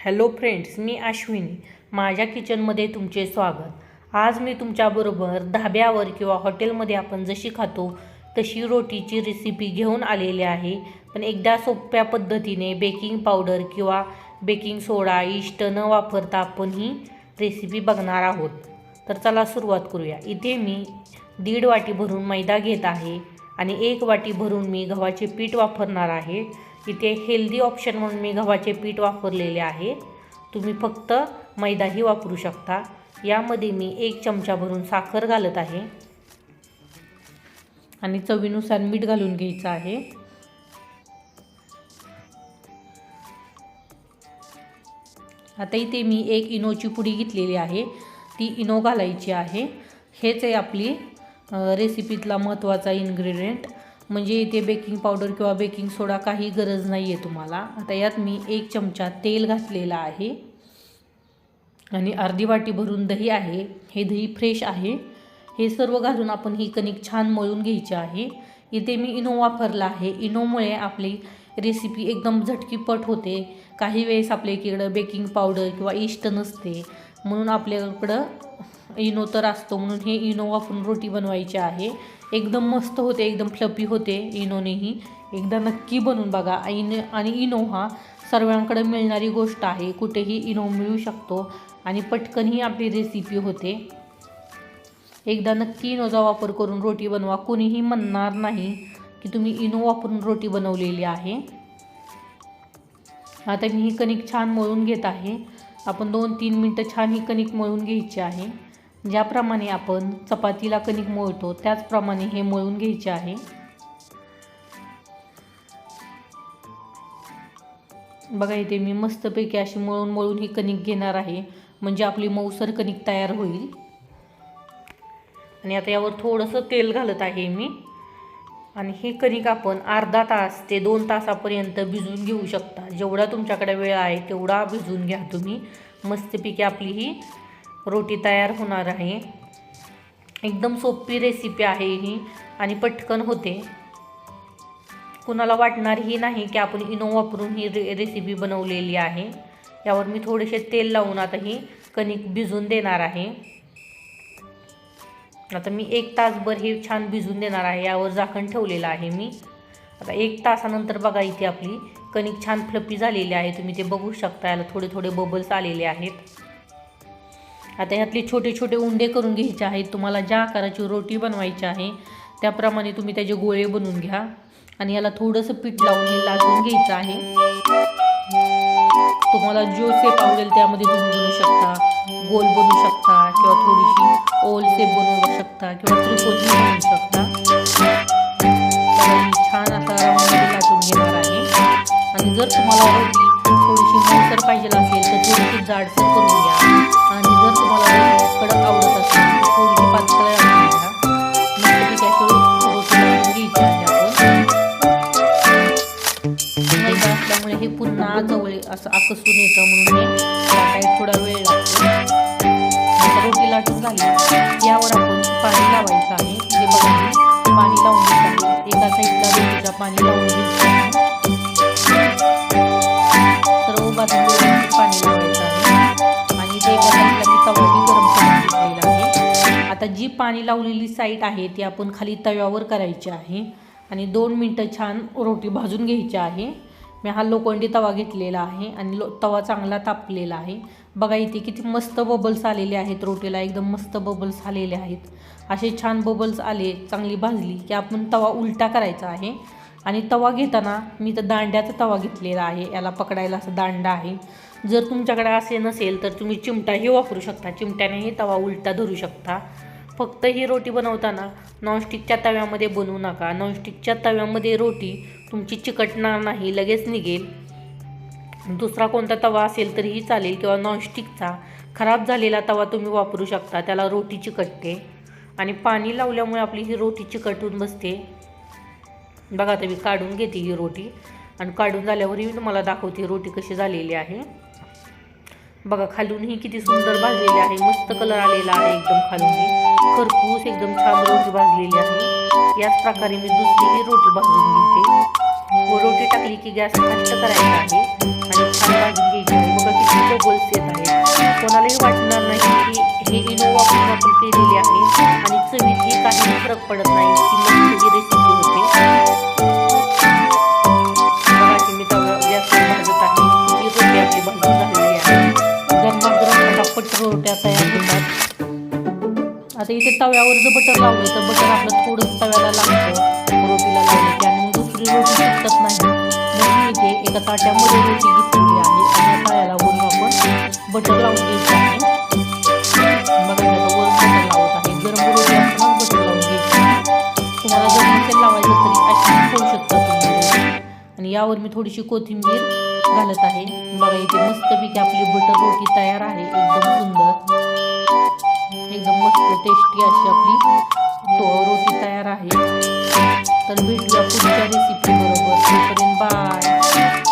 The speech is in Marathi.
हॅलो फ्रेंड्स, मी अश्विनी. माझ्या किचनमध्ये तुमचे स्वागत. आज मी तुमच्याबरोबर धाब्यावर किंवा हॉटेलमध्ये आपण जशी खातो तशी रोटीची रेसिपी घेऊन आलेली आहे. पण एकदा सोप्या पद्धतीने बेकिंग पावडर किंवा बेकिंग सोडा इस्ट न वापरता आपण ही रेसिपी बघणार आहोत. तर चला सुरुवात करूया. इथे मी 1.5 वाटी भरून मैदा घेत आहे आणि 1 वाटी भरून मी गव्हाचे पीठ वापरणार आहे. इथे हेल्दी ऑप्शन म्हणून मी गव्हाचे पीठ वापरलेले आहे. तुम्ही फक्त मैदाही वापरू शकता. यामध्ये मी 1 चमचा भरून साखर घालत आहे आणि चवीनुसार मीठ घालून घ्यायचं आहे. आता इथे मी 1 इनोची पुडी घेतलेली आहे, ती इनो घालायची आहे. हेच आहे आपली रेसिपीतला महत्त्वाचा इन्ग्रेडियंट. म्हणजे इथे बेकिंग पावडर किंवा बेकिंग सोडा काही गरज नाही आहे तुम्हाला. आता यात मी 1 चमचा तेल घातलेला आहे आणि अर्धी वाटी भरून दही आहे. हे दही फ्रेश आहे. हे सर्व घालून आपण ही कणिक छान मळून घ्यायची आहे. इथे मी इनो वापरला आहे. इनोमुळे आपली रेसिपी एकदम झटकीपट होते. काही वेळेस आपल्या इकडं बेकिंग पावडर किंवा इस्ट नसते, म्हणून आपल्याकडं इनो तर असतो, म्हणून हे इनो वापरून रोटी बनवायची आहे. एकदम मस्त होते, एकदम फ्लफी होते इनोनेही. एकदा नक्की बनवून बघा. आणि इनो हा सर्वांकडे मिळणारी गोष्ट आहे. कुठेही इनो मिळू शकतो आणि पटकनही आपली रेसिपी होते. एकदा नक्की इनोचा वापर करून रोटी बनवा. कोणीही म्हणणार नाही की तुम्ही इनो वापरून रोटी बनवलेली आहे. आता मी ही कणिक छान मळून घेत आहे. आपण 2-3 मिनटं छान ही कणिक मळून घ्यायची आहे. ज्याप्रमाणे आपण चपातीला कणिक मळतो त्याचप्रमाणे हे मळून घ्यायचे आहे. बघा, इथे मी मस्तपैकी अशी मळून ही कणिक घेणार आहे, म्हणजे आपली मऊसर कणिक तयार होईल. आणि आता यावर थोडंसं तेल घालत आहे मी. आणि ही कणिक आपण अर्धा तास ते 2 तासापर्यंत भिजवून घेऊ शकता. जेवढा तुमच्याकडे वेळ आहे तेवढा भिजवून घ्या तुम्ही. मस्तपैकी आपली ही रोटी तयार होणार आहे. एकदम सोपी रेसिपी आहे ही आणि पटकन होते. कुणाला वाटणारही नाही की आपण इनो वापरून ही रेसिपी बनवलेली आहे. यावर मी थोडेसे तेल लावून आता ही कणिक भिजून देणार आहे. आता मी 1 तासभर हे छान भिजून देणार आहे. यावर झाकण ठेवलेलं आहे मी. आता 1 तासानंतर बघा, इथे आपली कणिक छान फ्लफी झालेली आहे. तुम्ही ते बघू शकता. याला थोडे थोडे बबल्स आलेले आहेत. आता ह्यातले छोटे छोटे उंडे करून घ्यायचे आहेत. तुम्हाला ज्या आकाराची रोटी बनवायची आहे त्याप्रमाणे तुम्ही त्याचे गोळे बनवून घ्या. आणि याला थोडंसं पीठ लावून हे लाटून घ्यायचं आहे. तुम्हाला जो शेप आवडेल त्यामध्ये तुम्ही बनवू शकता. गोल बनवू शकता किंवा थोडीशी ओल शेप बनवू शकता किंवा त्रिकोणी बनवू शकता. छान असा राऊंडमध्ये लाटून घेणार आहे. आणि जर तुम्हाला रोटी थोडीशी मऊसर पाहिजे असेल तर थोडीशी जाडसर करून घ्या. आणि जर तुम्हाला कडक आवडत असेल तर थोडीशी पातळ घ्या. मस्तपैकी अशी रोटी लावून घ्यायची आहे आपण. मैदा असल्यामुळे हे पुन्हा जवळ असं आकसून येतं, म्हणून हे लाटायला थोडा वेळ लागतो. आता रोटी लाटून झाली. यावर आपण पाणी लावायचं आहे. जे बघा, पाणी लावून घ्यायचं आहे. एका साईडला रोटीला पाणी लावून घ्यायचं आहे. सर्व बाजूला पाणी लावायचं आहे. आणि ते एका साईडला मी तवाही गरम करून घेतलेला आहे. आता जी पाणी लावलेली साईड आहे ती आपण खाली तव्यावर करायची आहे. आणि 2 मिनटं छान रोटी भाजून घ्यायची आहे. मी हा लोखंडी तवा घेतलेला आहे आणि तवा चांगला तापलेला आहे. बघा, इथे किती मस्त बबल्स आलेले आहेत. रोटीला एकदम मस्त बबल्स आलेले आहेत. असे छान बबल्स आले, चांगली भाजली की आपण तवा उलटा करायचा आहे. आणि तवा घेताना मी तर दांड्याचा तवा घेतलेला आहे. याला पकडायला असं दांडा आहे. जर तुमच्याकडे असे नसेल तर तुम्ही चिमटाही वापरू शकता. चिमट्यानेही तवा उलटा धरू शकता. फक्त ही रोटी बनवताना नॉनस्टिकच्या तव्यामध्ये बनवू नका. नॉनस्टिकच्या तव्यामध्ये रोटी तुमची चिकटणार नाही, लगेच निघेल. दुसरा कोणता तवा असेल तरीही चालेल किंवा नॉनस्टिकचा खराब झालेला तवा तुम्ही वापरू शकता. त्याला रोटी चिकटते आणि पाणी लावल्यामुळे आपली ही रोटी चिकटून बसते. बघा, आता मी काढून घेते ही रोटी आणि काढून झाल्यावरही मी तुम्हाला दाखवते रोटी कशी झालेली आहे. बघा, खालूनही किती सुंदर भाजलेली आहे. मस्त कलर आलेला आहे एकदम खालूनही. खरपूस एकदम छान रोटी भाजलेली आहे. याच प्रकारे मी दुसरीही रोटी भाजून घेते. व रोटी टाकली की गॅस फास्ट करायचा आहे आणि छान भाजून घ्यायची आहे. बघा किती आपण केलेली आहे आणि चवीतही काही फरक पडत नाही. ती मस्त रेसिपी होते. बघा की मी तवा गॅसवर भाजत आहे. ही रोटी आपली भाजून झालेली आहे. गरमागरम फटाफट रोट्या तयार होतात. आता इथे तव्यावर जर बटर लावलं तर बटर आपलं थोडंसं तव्याला लागतं रोटीला लावलं की, आणि दुसरी रोटी चिकटत नाही. म्हणून इथे एका ताट्यामध्ये रोटी घेतलेली आहे आणि या तळ्याला वरून आपण बटर लावून घ्यायचं आहे. बघा त्याचा वर बटर लावत आहे. गरम रोटी असताना बटर लावून घ्यायचं आहे. तुम्हाला जर नसेल लावायचं तरी अशी खाऊ शकता तुम्ही. आणि यावर मी थोडीशी कोथिंबीर घालत आहे. बघा इथे मस्तपैकी आपली बटर रोटी तयार आहे. एकदम सुंदर, एकदम मस्त टेस्टी अशी आपली रोटी तयार आहे. तर भेटूया पुढच्या रेसिपी बरोबर. तोपर्यंत बाय.